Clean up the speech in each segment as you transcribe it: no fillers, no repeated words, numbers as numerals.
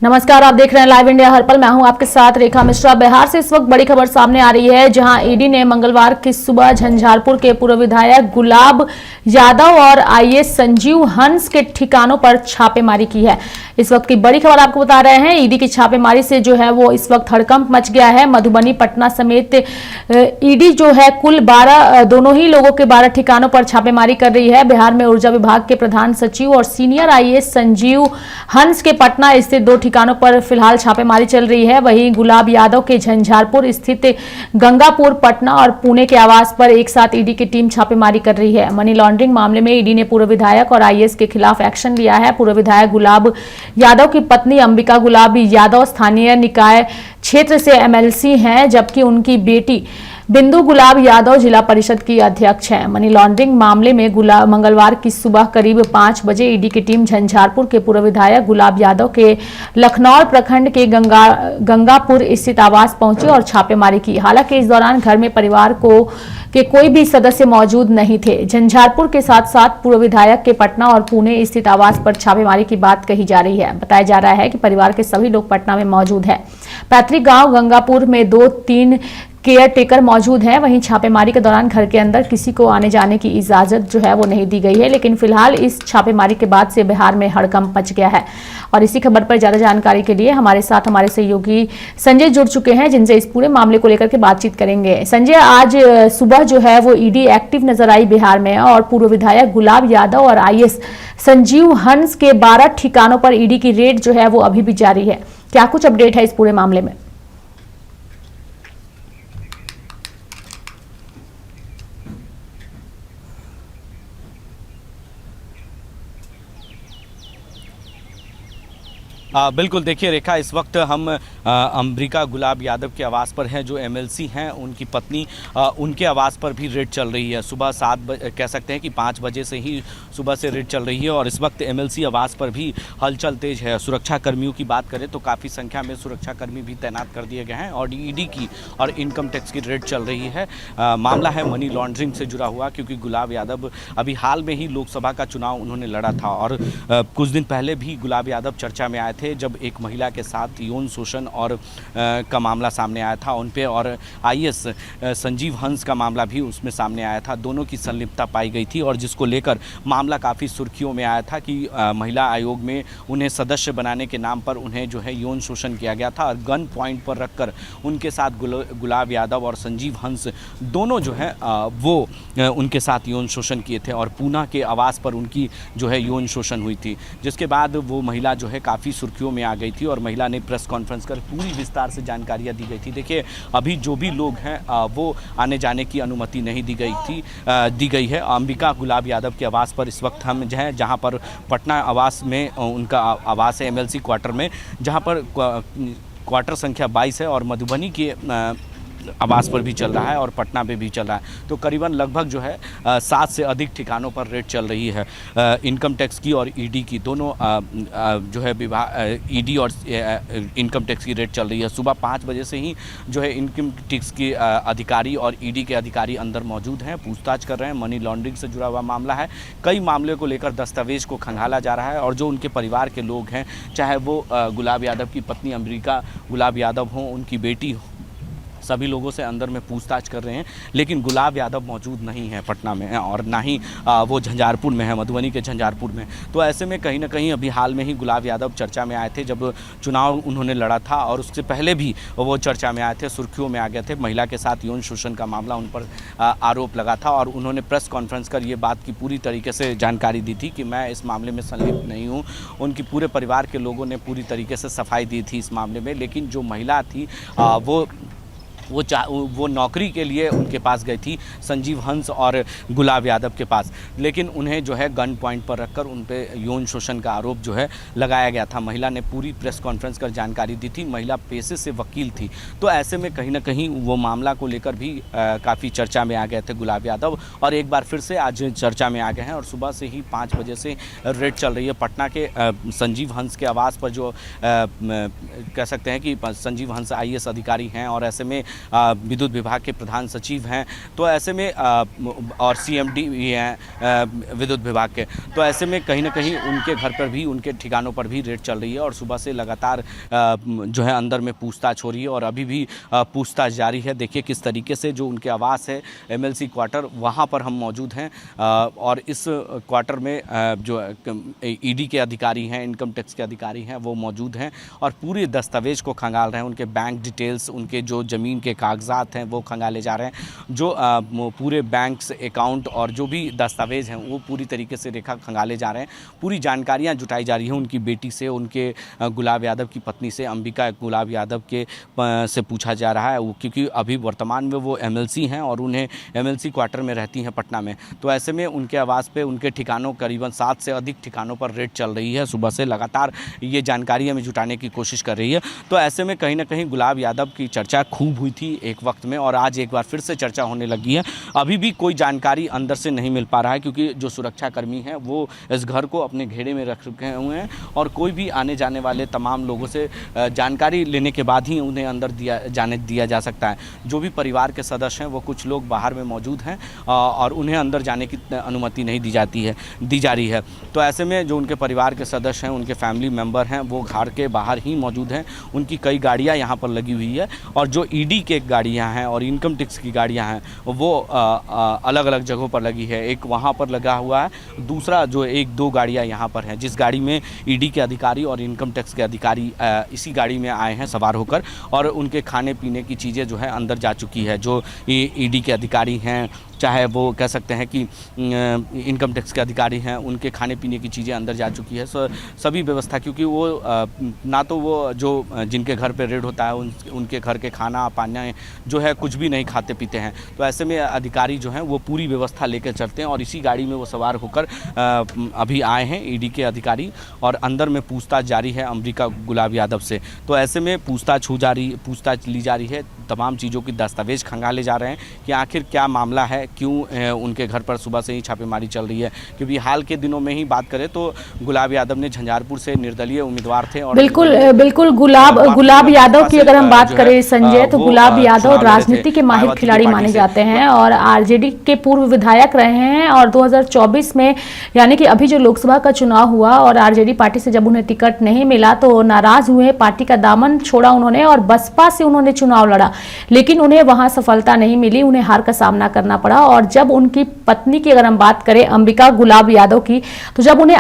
नमस्कार, आप देख रहे हैं लाइव इंडिया हर पल। मैं हूं आपके साथ रेखा मिश्रा। बिहार से इस वक्त बड़ी खबर सामने आ रही है, जहां ईडी ने मंगलवार की सुबह झंझारपुर के पूर्व विधायक गुलाब यादव और आईएएस संजीव हंस के ठिकानों पर छापेमारी की है। इस वक्त की बड़ी खबर आपको बता रहे हैं। ईडी की छापेमारी से जो है वो इस वक्त हड़कंप मच गया है। मधुबनी, पटना समेत ईडी जो है कुल 12 दोनों ही लोगों के 12 ठिकानों पर छापेमारी कर रही है। बिहार में ऊर्जा विभाग के प्रधान सचिव और सीनियर आईएएस संजीव हंस के पटना स्थित 2 ठिकानों पर फिलहाल छापेमारी चल रही है। वहीं गुलाब यादव के झंझारपुर स्थित गंगापुर, पटना और पुणे के आवास पर एक साथ ईडी की टीम छापेमारी कर रही है। मनी लॉन्ड्रिंग मामले में ईडी ने पूर्व विधायक और आईएएस के खिलाफ एक्शन लिया है। पूर्व विधायक गुलाब यादव की पत्नी अंबिका गुलाब यादव स्थानीय निकाय क्षेत्र से एमएलसी हैं, जबकि उनकी बेटी बिंदु गुलाब यादव जिला परिषद की अध्यक्ष हैं। मनी लॉन्ड्रिंग मामले में मंगलवार की सुबह करीब 5 बजे ईडी की टीम झंझारपुर के पूर्व विधायक गुलाब यादव के लखनौर प्रखंड के गंगापुर स्थित आवास पहुंची और छापेमारी की। हालांकि इस दौरान घर में परिवार के कोई भी सदस्य मौजूद नहीं थे। झंझारपुर के साथ साथ पूर्व विधायक के पटना और पुणे स्थित आवास पर छापेमारी की बात कही जा रही है। बताया जा रहा है कि परिवार के सभी लोग पटना में मौजूद हैं। पैतृक गांव गंगापुर में 2-3 केयर टेकर मौजूद हैं। वहीं छापेमारी के दौरान घर के अंदर किसी को आने जाने की इजाजत जो है वो नहीं दी गई है। लेकिन फिलहाल इस छापेमारी के बाद से बिहार में हड़कंप मच गया है। और इसी खबर पर ज्यादा जानकारी के लिए हमारे साथ हमारे सहयोगी संजय जुड़ चुके हैं, जिनसे इस पूरे मामले को लेकर के बातचीत करेंगे। संजय, आज सुबह जो है वो ईडी एक्टिव नजर आई बिहार में और पूर्व विधायक गुलाब यादव और आईएएस संजीव हंस के 12 ठिकानों पर ईडी की रेड जो है वो अभी भी जारी है। क्या कुछ अपडेट है इस पूरे मामले में? बिल्कुल, देखिए रेखा, इस वक्त हम अंबिका गुलाब यादव के आवास पर हैं, जो एमएलसी हैं। उनकी पत्नी, उनके आवास पर भी रेड चल रही है। सुबह 7 बजे, कह सकते हैं कि 5 बजे से ही सुबह से रेड चल रही है और इस वक्त एमएलसी आवास पर भी हलचल तेज है। सुरक्षा कर्मियों की बात करें तो काफ़ी संख्या में सुरक्षा कर्मी भी तैनात कर दिए गए हैं और ईडी की और इनकम टैक्स की रेड चल रही है। मामला है मनी लॉन्ड्रिंग से जुड़ा हुआ, क्योंकि गुलाब यादव अभी हाल में ही लोकसभा का चुनाव उन्होंने लड़ा था और कुछ दिन पहले भी गुलाब यादव चर्चा में आए थे, जब एक महिला के साथ यौन शोषण और का मामला सामने आया था उन पे, और आईएएस संजीव हंस का मामला भी उसमें सामने आया था। दोनों की संलिप्तता पाई गई थी और जिसको लेकर मामला काफ़ी सुर्खियों में आया था कि महिला आयोग में उन्हें सदस्य बनाने के नाम पर उन्हें जो है यौन शोषण किया गया था और गन पॉइंट पर रखकर उनके साथ गुलाब यादव और संजीव हंस दोनों जो है वो उनके साथ यौन शोषण किए थे और पूना के आवास पर उनकी जो है यौन शोषण हुई थी। जिसके बाद वो महिला जो है काफ़ी सुर्खियों में आ गई थी और महिला ने प्रेस कॉन्फ्रेंस कर पूरी विस्तार से जानकारियां दी गई थी। देखिए, अभी जो भी लोग हैं वो आने जाने की अनुमति नहीं दी गई है। अंबिका गुलाब यादव के आवास पर इस वक्त हम जो है, जहां पर पटना आवास में उनका आवास है, एमएलसी क्वार्टर में, जहां पर क्वार्टर संख्या 22 है और मधुबनी के आवास पर भी चल रहा है और पटना पे भी चल रहा है। तो करीबन लगभग जो है 7 से अधिक ठिकानों पर रेड चल रही है। इनकम टैक्स की और ईडी की, दोनों जो है विभाग, ईडी और इनकम टैक्स की रेड चल रही है। सुबह 5 बजे से ही जो है इनकम टैक्स के अधिकारी और ईडी के अधिकारी अंदर मौजूद हैं, पूछताछ कर रहे हैं। मनी लॉन्ड्रिंग से जुड़ा हुआ मामला है। कई मामले को लेकर दस्तावेज को खंगाला जा रहा है और जो उनके परिवार के लोग हैं, चाहे वो गुलाब यादव की पत्नी अंबिका गुलाब यादव हों, उनकी बेटी हो, सभी लोगों से अंदर में पूछताछ कर रहे हैं। लेकिन गुलाब यादव मौजूद नहीं है पटना में और ना ही वो झंझारपुर में है, मधुबनी के झंझारपुर में। तो ऐसे में कहीं ना कहीं अभी हाल में ही गुलाब यादव चर्चा में आए थे, जब चुनाव उन्होंने लड़ा था और उससे पहले भी वो चर्चा में आए थे, सुर्खियों में आ गए थे। महिला के साथ यौन शोषण का मामला उन पर आरोप लगा था और उन्होंने प्रेस कॉन्फ्रेंस कर ये बात की पूरी तरीके से जानकारी दी थी कि मैं इस मामले में संलिप्त नहीं हूँ। उनकी पूरे परिवार के लोगों ने पूरी तरीके से सफाई दी थी इस मामले में। लेकिन जो महिला थी वो नौकरी के लिए उनके पास गई थी, संजीव हंस और गुलाब यादव के पास। लेकिन उन्हें जो है गन पॉइंट पर रखकर उन पे यौन शोषण का आरोप जो है लगाया गया था। महिला ने पूरी प्रेस कॉन्फ्रेंस कर जानकारी दी थी। महिला पेशे से वकील थी। तो ऐसे में कहीं ना कहीं वो मामला को लेकर भी काफ़ी चर्चा में आ गए थे गुलाब यादव, और एक बार फिर से आज चर्चा में आ गए हैं और सुबह से ही 5 बजे से रेड चल रही है। पटना के संजीव हंस के आवास पर, जो कह सकते हैं कि संजीव हंस आईएएस अधिकारी हैं, और ऐसे में विद्युत विभाग के प्रधान सचिव हैं, तो ऐसे में और CMD भी हैं विद्युत विभाग के, तो ऐसे में कहीं ना कहीं उनके घर पर भी, उनके ठिकानों पर भी रेड चल रही है और सुबह से लगातार जो है अंदर में पूछताछ हो रही है और अभी भी पूछताछ जारी है। देखिए किस तरीके से जो उनके आवास है MLC क्वार्टर, वहाँ पर हम मौजूद हैं और इस क्वार्टर में जो ED के अधिकारी हैं, इनकम टैक्स के अधिकारी हैं, वो मौजूद हैं और पूरे दस्तावेज को खंगाल रहे हैं। उनके बैंक डिटेल्स, उनके जो ज़मीन के कागजात हैं वो खंगाले जा रहे हैं। जो पूरे बैंक्स अकाउंट और जो भी दस्तावेज हैं वो पूरी तरीके से रेखा खंगाले जा रहे हैं। पूरी जानकारियाँ जुटाई जा रही हैं उनकी बेटी से, उनके गुलाब यादव की पत्नी से, अंबिका गुलाब यादव के से पूछा जा रहा है, क्योंकि अभी वर्तमान में वो MLC हैं और उन्हें MLC क्वार्टर में रहती हैं पटना में। तो ऐसे में उनके आवास पे, उनके ठिकानों, करीबन 7 से अधिक ठिकानों पर रेड चल रही है। सुबह से लगातार ये जानकारी हमें जुटाने की कोशिश कर रही है। तो ऐसे में कहीं ना कहीं गुलाब यादव की चर्चा खूब हुई थी एक वक्त में और आज एक बार फिर से चर्चा होने लगी है। अभी भी कोई जानकारी अंदर से नहीं मिल पा रहा है, क्योंकि जो सुरक्षाकर्मी हैं वो इस घर को अपने घेरे में रख रखे हुए हैं और कोई भी आने जाने वाले तमाम लोगों से जानकारी लेने के बाद ही उन्हें अंदर जाने दिया जा सकता है। जो भी परिवार के सदस्य हैं वो कुछ लोग बाहर में मौजूद हैं और उन्हें अंदर जाने की अनुमति नहीं दी जा रही है। तो ऐसे में जो उनके परिवार के सदस्य हैं, उनके फैमिली मेंबर हैं, वो घर के बाहर ही मौजूद हैं। उनकी कई गाड़ियां यहाँ पर लगी हुई है और जो ED के गाड़ियां हैं और इनकम टैक्स की गाड़ियां हैं वो अलग अलग जगहों पर लगी है। एक वहाँ पर लगा हुआ है, दूसरा जो 1-2 गाड़ियाँ यहाँ पर हैं, जिस गाड़ी में ED के अधिकारी और इनकम टैक्स के अधिकारी इसी गाड़ी में आए हैं सवार होकर और उनके खाने पीने की चीज़ें जो है अंदर जा चुकी है। जो ED के अधिकारी हैं, चाहे वो कह सकते हैं कि इनकम टैक्स के अधिकारी हैं, उनके खाने पीने की चीज़ें अंदर जा चुकी है। सभी व्यवस्था, क्योंकि वो ना तो वो जो जिनके घर पे रेड होता है उनके घर के खाना पानी जो है कुछ भी नहीं खाते पीते हैं। तो ऐसे में अधिकारी जो हैं वो पूरी व्यवस्था लेकर चलते हैं और इसी गाड़ी में वो सवार होकर अभी आए हैं ED के अधिकारी और अंदर में पूछताछ जारी है अंबिका गुलाब यादव से। तो ऐसे में पूछताछ ली जा रही है, तमाम चीज़ों की दस्तावेज खंगाले जा रहे हैं कि आखिर क्या मामला है, क्यों उनके घर पर सुबह से ही छापेमारी चल रही है। क्योंकि हाल के दिनों में ही बात करें तो गुलाब यादव ने झंझारपुर से निर्दलीय उम्मीदवार थे और बिल्कुल गुलाब यादव की अगर हम बात करें संजय, तो गुलाब यादव राजनीति के माहिर खिलाड़ी माने जाते हैं और RJD के पूर्व विधायक रहे हैं और 2024 में यानी कि अभी जो लोकसभा का चुनाव हुआ और RJD पार्टी से जब उन्हें टिकट नहीं मिला तो नाराज हुए, पार्टी का दामन छोड़ा उन्होंने और बसपा से उन्होंने चुनाव लड़ा, लेकिन उन्हें वहां सफलता नहीं मिली, उन्हें हार का सामना करना पड़ा। और जब उनकी पत्नी की अगर हम बात करें अंबिका गुलाब यादव की, तो जब उन्हें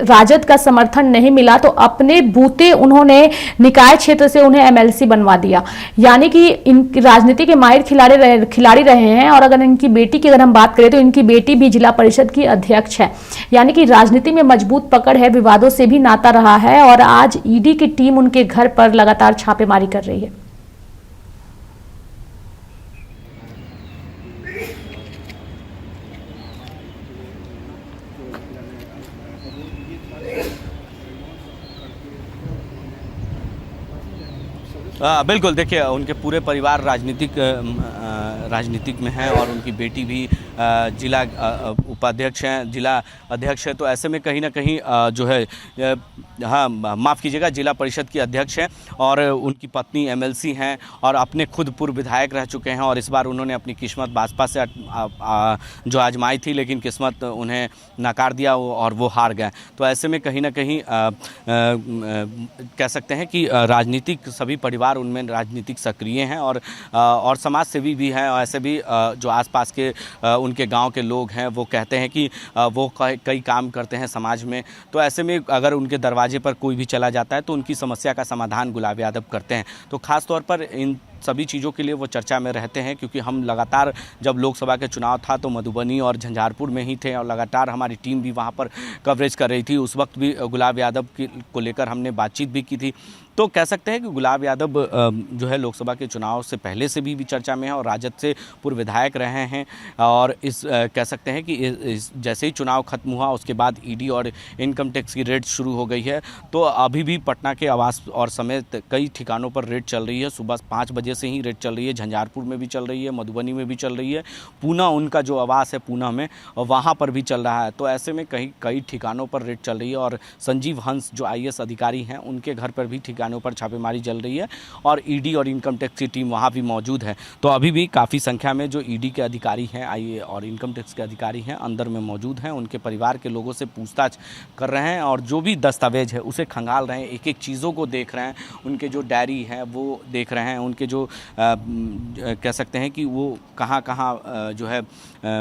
राजद का समर्थन नहीं मिला तो अपने बूते उन्होंने निकाय क्षेत्र से उन्हें MLC बनवा दिया। यानी कि इन राजनीति के माहिर खिलाड़ी रहे हैं। और अगर इनकी बेटी की अगर हम बात करें तो इनकी बेटी भी जिला परिषद की अध्यक्ष है। यानी कि राजनीति में मजबूत पकड़ है, विवादों से भी नाता रहा है और आज ED की टीम उनके घर पर लगातार छापेमारी कर रही है। बिल्कुल, देखिए उनके पूरे परिवार राजनीतिक में हैं और उनकी बेटी भी जिला उपाध्यक्ष हैं, जिला अध्यक्ष है। तो ऐसे में कहीं ना कहीं जो है माफ़ कीजिएगा, जिला परिषद की अध्यक्ष हैं और उनकी पत्नी MLC हैं और अपने खुद पूर्व विधायक रह चुके हैं और इस बार उन्होंने अपनी किस्मत भाजपा से जो आजमाई थी, लेकिन किस्मत उन्हें नकार दिया और वो हार गए। तो ऐसे में कहीं ना कहीं कह सकते हैं कि राजनीतिक सभी परिवार उनमें राजनीतिक सक्रिय हैं और समाज सेवी भी हैं। और ऐसे भी जो आसपास के उनके गांव के लोग हैं वो कहते हैं कि वो कई काम करते हैं समाज में। तो ऐसे में अगर उनके दरवाजे पर कोई भी चला जाता है तो उनकी समस्या का समाधान गुलाब यादव करते हैं। तो ख़ास तौर पर इन सभी चीज़ों के लिए वो चर्चा में रहते हैं, क्योंकि हम लगातार जब लोकसभा के चुनाव था तो मधुबनी और झंझारपुर में ही थे और लगातार हमारी टीम भी वहाँ पर कवरेज कर रही थी। उस वक्त भी गुलाब यादव को लेकर हमने बातचीत भी की थी। तो कह सकते हैं कि गुलाब यादव जो है लोकसभा के चुनाव से पहले से भी चर्चा में है और राजद से पूर्व विधायक रहे हैं और कह सकते हैं कि जैसे ही चुनाव खत्म हुआ उसके बाद ED और इनकम टैक्स की रेड शुरू हो गई है। तो अभी भी पटना के आवास और समेत कई ठिकानों पर रेड चल रही है। सुबह 5 बजे बजे से ही रेड चल रही है। झंझारपुर में भी चल रही है, मधुबनी में भी चल रही है, पूना उनका जो आवास है पूना में, वहाँ पर भी चल रहा है। तो ऐसे में कई ठिकानों पर रेड चल रही है और संजीव हंस जो IAS अधिकारी हैं उनके घर पर भी ठिकानों पर छापेमारी चल रही है और ED और इनकम टैक्स की टीम वहाँ भी मौजूद है। तो अभी भी काफ़ी संख्या में जो ED के अधिकारी हैं और इनकम टैक्स के अधिकारी हैं अंदर में मौजूद हैं, उनके परिवार के लोगों से पूछताछ कर रहे हैं और जो भी दस्तावेज है उसे खंगाल रहे हैं, एक एक चीज़ों को देख रहे हैं, उनके जो डायरी है वो देख रहे हैं, उनके जो कह सकते हैं कि वो कहाँ कहाँ जो है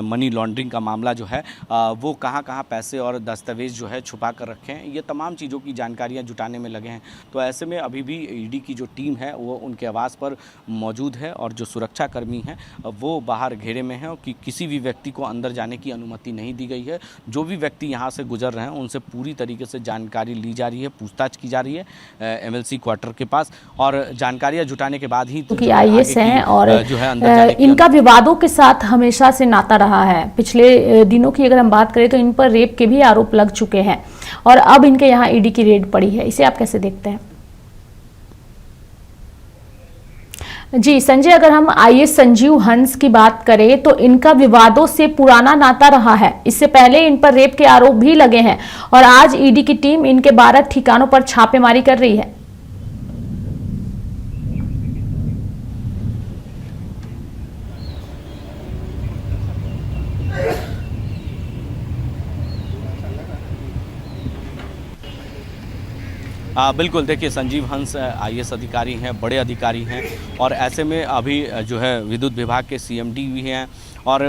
मनी लॉन्ड्रिंग का मामला जो है वो कहाँ कहाँ पैसे और दस्तावेज जो है छुपा कर रखे हैं, ये तमाम चीज़ों की जानकारियाँ जुटाने में लगे हैं। तो ऐसे में अभी भी ED की जो टीम है वो उनके आवास पर मौजूद है और जो सुरक्षाकर्मी हैं वो बाहर घेरे में हैं कि किसी भी व्यक्ति को अंदर जाने की अनुमति नहीं दी गई है। जो भी व्यक्ति यहाँ से गुजर रहे हैं उनसे पूरी तरीके से जानकारी ली जा रही है, पूछताछ की जा रही है MLC क्वार्टर के पास और जानकारियाँ जुटाने के बाद ही क्योंकि IAS हैं और जो है अंदर इनका विवादों के साथ हमेशा से नाता रहा है। पिछले दिनों की अगर हम बात करें तो इन पर रेप के भी आरोप लग चुके हैं और अब इनके यहाँ ED की रेड पड़ी है, इसे आप कैसे देखते हैं? जी संजय, अगर हम IAS संजीव हंस की बात करें तो इनका विवादों से पुराना नाता रहा है। इससे पहले इन पर रेप के आरोप भी लगे हैं और आज ED की टीम इनके 12 ठिकानों पर छापेमारी कर रही है। बिल्कुल, देखिए संजीव हंस IAS अधिकारी हैं, बड़े अधिकारी हैं और ऐसे में अभी जो है विद्युत विभाग के CMD भी हैं और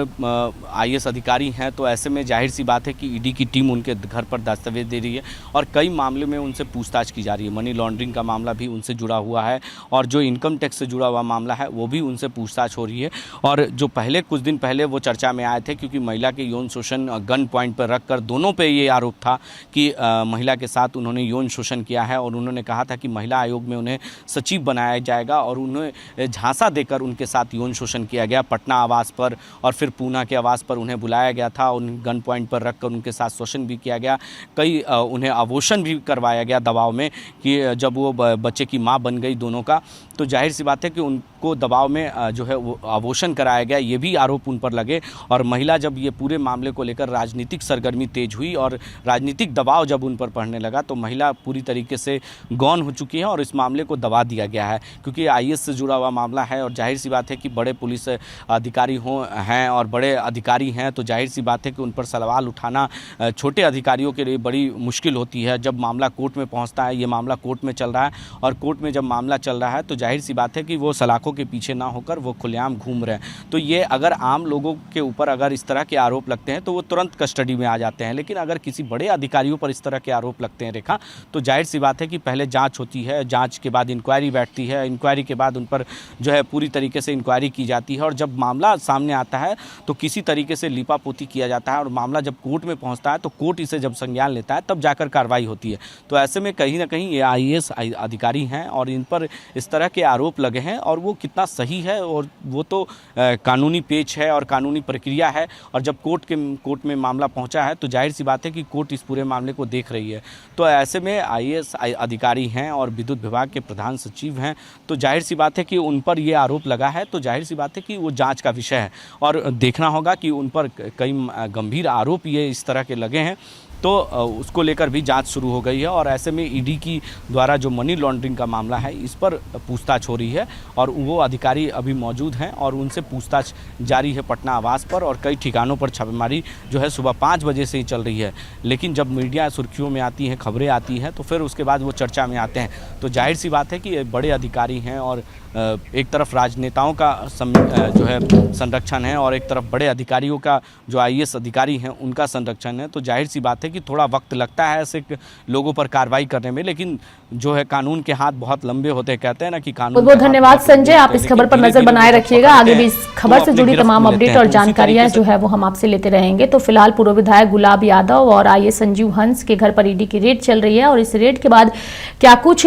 IAS अधिकारी हैं। तो ऐसे में जाहिर सी बात है कि ED की टीम उनके घर पर दस्तावेज दे रही है और कई मामले में उनसे पूछताछ की जा रही है। मनी लॉन्ड्रिंग का मामला भी उनसे जुड़ा हुआ है और जो इनकम टैक्स से जुड़ा हुआ मामला है वो भी उनसे पूछताछ हो रही है। और जो कुछ दिन पहले वो चर्चा में आए थे क्योंकि महिला के यौन शोषण गन पॉइंट पर रखकर दोनों पे ये आरोप था कि महिला के साथ उन्होंने यौन शोषण किया है और उन्होंने कहा था कि महिला आयोग में उन्हें सचिव बनाया जाएगा और उन्हें झांसा देकर उनके साथ यौन शोषण किया गया पटना आवास पर और फिर पूना के आवास पर उन्हें बुलाया गया था, उन गन पॉइंट पर रखकर उनके साथ शोषण भी किया गया, कई उन्हें अबॉर्शन भी करवाया गया दबाव में कि जब वो बच्चे की माँ बन गई दोनों का, तो जाहिर सी बात है कि उनको दबाव में जो है वो अबॉर्शन कराया गया, ये भी आरोप उन पर लगे। और महिला जब ये पूरे मामले को लेकर राजनीतिक सरगर्मी तेज हुई और राजनीतिक दबाव जब उन पर पड़ने लगा तो महिला पूरी तरीके से गौन हो चुकी है और इस मामले को दबा दिया गया है क्योंकि IAS से जुड़ा हुआ मामला है और जाहिर सी बात है कि बड़े पुलिस अधिकारी हैं और बड़े अधिकारी हैं तो जाहिर सी बात है कि उन पर सवाल उठाना छोटे अधिकारियों के लिए बड़ी मुश्किल होती है। जब मामला कोर्ट में पहुंचता है, ये मामला कोर्ट में चल रहा है और कोर्ट में जब मामला चल रहा है तो जाहिर सी बात है कि वो सलाखों के पीछे ना होकर वो खुलेआम घूम रहे हैं। तो ये अगर आम लोगों के ऊपर अगर इस तरह के आरोप लगते हैं तो वो तुरंत कस्टडी में आ जाते हैं, लेकिन अगर किसी बड़े अधिकारियों पर इस तरह के आरोप लगते हैं रेखा, तो जाहिर सी बात है कि पहले जांच होती है, जांच के बाद इंक्वायरी बैठती है, इंक्वायरी के बाद उन पर जो है पूरी तरीके से इंक्वायरी की जाती है और जब मामला सामने आता है तो किसी तरीके से लीपापोती किया जाता है और मामला जब कोर्ट में पहुंचता है तो कोर्ट इसे जब संज्ञान लेता है तब जाकर कार्रवाई होती है। तो ऐसे में कहीं ना कहीं ये IAS अधिकारी हैं और इन पर इस तरह के आरोप लगे हैं और वो कितना सही है और वो तो कानूनी पेच है और कानूनी प्रक्रिया है और जब कोर्ट में मामला पहुंचा है तो जाहिर सी बात है कि कोर्ट इस पूरे मामले को देख रही है। तो ऐसे में IAS अधिकारी हैं और विद्युत विभाग के प्रधान सचिव हैं तो जाहिर सी बात है कि उन पर ये आरोप लगा है तो जाहिर सी बात है कि वो जांच का विषय है और देखना होगा कि उन पर कई गंभीर आरोप ये इस तरह के लगे हैं तो उसको लेकर भी जांच शुरू हो गई है और ऐसे में ED की द्वारा जो मनी लॉन्ड्रिंग का मामला है इस पर पूछताछ हो रही है और वो अधिकारी अभी मौजूद हैं और उनसे पूछताछ जारी है पटना आवास पर और कई ठिकानों पर छापेमारी जो है सुबह 5 बजे से ही चल रही है। लेकिन जब मीडिया सुर्खियों में आती हैं, खबरें आती हैं तो फिर उसके बाद वो चर्चा में आते हैं। तो जाहिर सी बात है कि ये बड़े अधिकारी हैं और एक तरफ राजनेताओं का जो है संरक्षण है और एक तरफ बड़े अधिकारियों का जो IAS अधिकारी हैं उनका संरक्षण है। तो जाहिर सी बात है कि थोड़ा वक्त लगता है ऐसे लोगों पर कार्रवाई करने में, लेकिन जो है कानून के हाथ बहुत लंबे होते हैं, कहते हैं ना कि कानून। बहुत धन्यवाद संजय, आप इस खबर पर नजर बनाए रखिएगा। आगे भी इस खबर से जुड़ी तमाम अपडेट और जानकारियां जो है वो हम आपसे लेते रहेंगे। तो फिलहाल पूर्व विधायक गुलाब यादव और IAS संजीव हंस के घर पर ED की रेड चल रही है और इस रेड के बाद क्या कुछ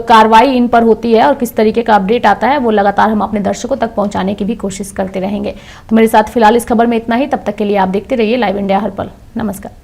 कार्रवाई इन पर होती है और किस तरीके का अपडेट आता है वो लगातार हम अपने दर्शकों तक पहुंचाने की भी कोशिश करते रहेंगे। तो मेरे साथ फिलहाल इस खबर में इतना ही। तब तक के लिए आप देखते रहिए लाइव इंडिया हर पल। नमस्कार।